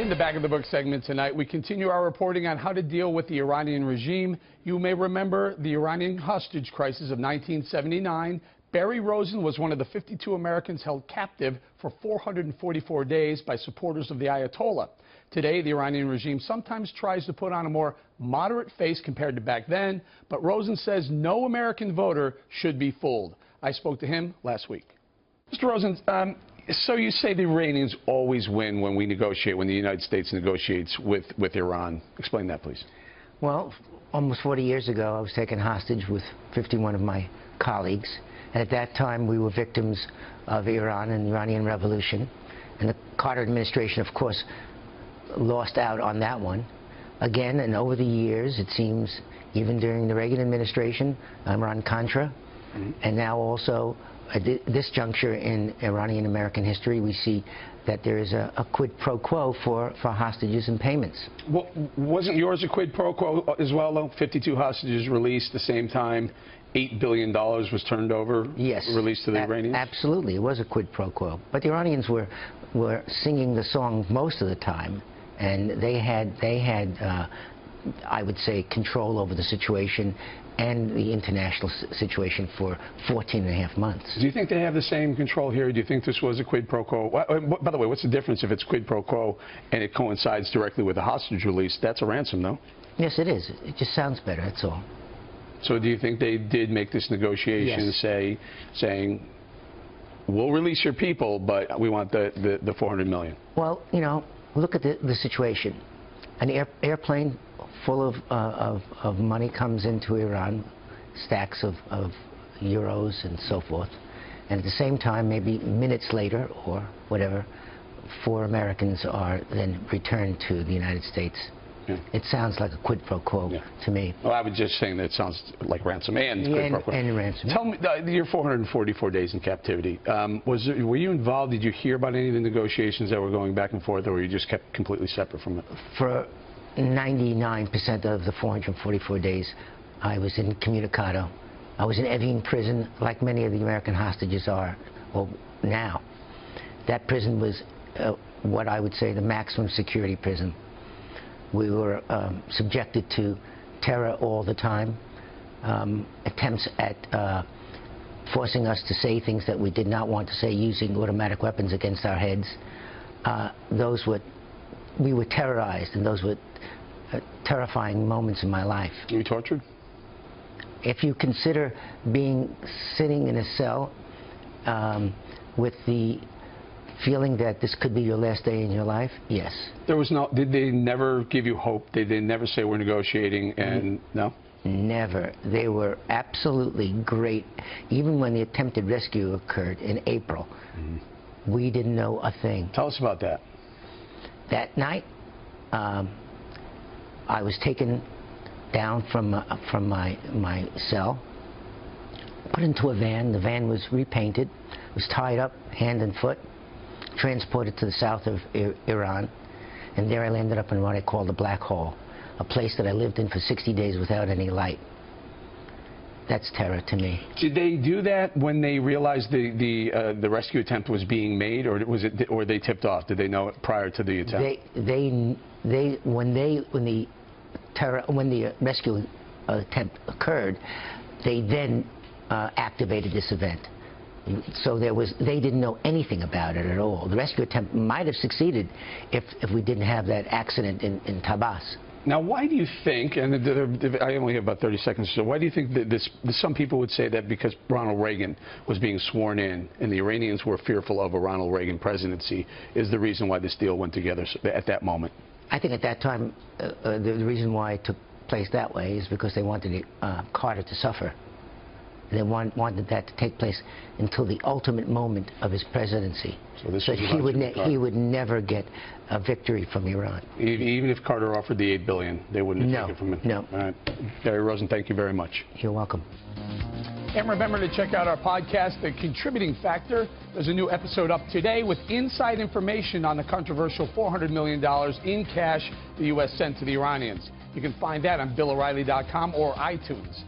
In the Back of the Book segment tonight, we continue our reporting on how to deal with the Iranian regime. You may remember the Iranian hostage crisis of 1979. Barry Rosen was one of the 52 Americans held captive for 444 days by supporters of the Ayatollah. Today, the Iranian regime sometimes tries to put on a more moderate face compared to back then, but Rosen says no American voter should be fooled. I spoke to him last week. Mr. Rosen, so you say the Iranians always win when we negotiate, when the United States negotiates with Iran. Explain that, please. Well, almost 40 years ago, I was taken hostage with 51 of my colleagues. And at that time, we were victims of Iran and the Iranian Revolution. And the Carter administration, of course, lost out on that one. Again, and over the years, it seems, even during the Reagan administration, Iran-Contra, and now also at this juncture in Iranian-American history, we see that there is a quid pro quo for hostages and payments. Well, wasn't yours a quid pro quo as well, though? 52 hostages released the same time. $8 billion was turned over, yes, released to the Iranians? Absolutely. It was a quid pro quo. But the Iranians were singing the song most of the time, and they had I would say, control over the situation and the international situation for 14 and a half months. Do you think they have the same control here? Do you think this was a quid pro quo? By the way, what's the difference if it's quid pro quo and it coincides directly with a hostage release? That's a ransom, no? Yes, it is. It just sounds better, that's all. So do you think they did make this negotiation, yes, saying, we'll release your people, but we want the 400 million? Well, you know, look at the situation. An airplane full of money comes into Iran, stacks of euros and so forth. And at the same time, maybe minutes later or whatever, 4 Americans are then returned to the United States. Yeah. It sounds like a quid pro quo to me. Well, I was just saying that it sounds like ransom and quid pro quo. And ransom. Tell me, your 444 days in captivity, were you involved? Did you hear about any of the negotiations that were going back and forth, or were you just kept completely separate from it? For 99% of the 444 days, I was incommunicado. I was in Evin prison, like many of the American hostages are, well, now. That prison was what I would say the maximum security prison. We were subjected to terror all the time, attempts at forcing us to say things that we did not want to say, using automatic weapons against our heads. We were terrorized, and those were terrifying moments in my life. Were you tortured? If you consider sitting in a cell with the feeling that this could be your last day in your life, yes. Did they never give you hope? Did they never say we're negotiating and no? Never. They were absolutely great. Even when the attempted rescue occurred in April, we didn't know a thing. Tell us about that. That night, I was taken down from my cell, put into a van. The van was repainted, was tied up hand and foot, transported to the south of Iran, and there I landed up in what I call the black hole, a place that I lived in for 60 days without any light. That's terror to me. Did they do that when they realized the rescue attempt was being made, or were they tipped off? Did they know it prior to the attempt? When the rescue attempt occurred, they then activated this event. So they didn't know anything about it at all. The rescue attempt might have succeeded if we didn't have that accident in Tabas. Now, why do you think, and I only have about 30 seconds, so why do you think that some people would say that because Ronald Reagan was being sworn in and the Iranians were fearful of a Ronald Reagan presidency is the reason why this deal went together at that moment? I think at that time, the reason why it took place that way is because they wanted Carter to suffer. They wanted that to take place until the ultimate moment of his presidency. So he would never get a victory from Iran. Even if Carter offered the $8 billion, they wouldn't have taken it from him? No. All right. Barry Rosen, thank you very much. You're welcome. And remember to check out our podcast, The Contributing Factor. There's a new episode up today with inside information on the controversial $400 million in cash the U.S. sent to the Iranians. You can find that on BillO'Reilly.com or iTunes.